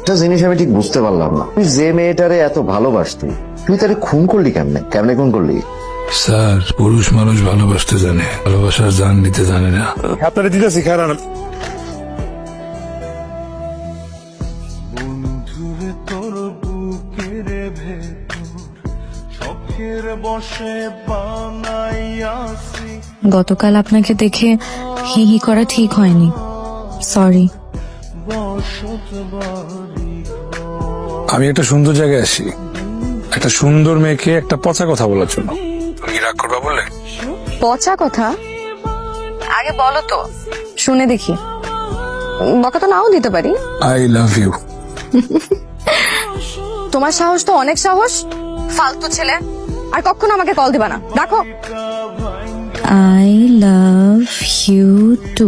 একটা জিনিস আমি ঠিক বুঝতে পারলাম না, তুই যে মেয়েটারে এত ভালোবাসতি তুই তারে খুন করলি কেমনে? কেমনে খুন করলি? স্যার, পুরুষ মানুষ ভালোবাসতে জানে, ভালোবাসার জান নিতে জানে না। আপনারা দিতেছি খারাপ। গতকাল আপনাকে দেখে হি হি করা ঠিক হয়নি, সরি। আমি একটা সুন্দর জায়গায় আসি, একটা সুন্দর মেয়েকে একটা পচা কথা বলার জন্য। তুমি কি রাগ করবা বললে? পচা কথা? আগে বলো তো, শুনে দেখি। বকা তো নাও দিতে পারি। I love you. তোমার সাহস তো অনেক সাহস, ফালতু ছেলে। আর কখনো আমাকে কল দিবা না, রাখো। I love you two.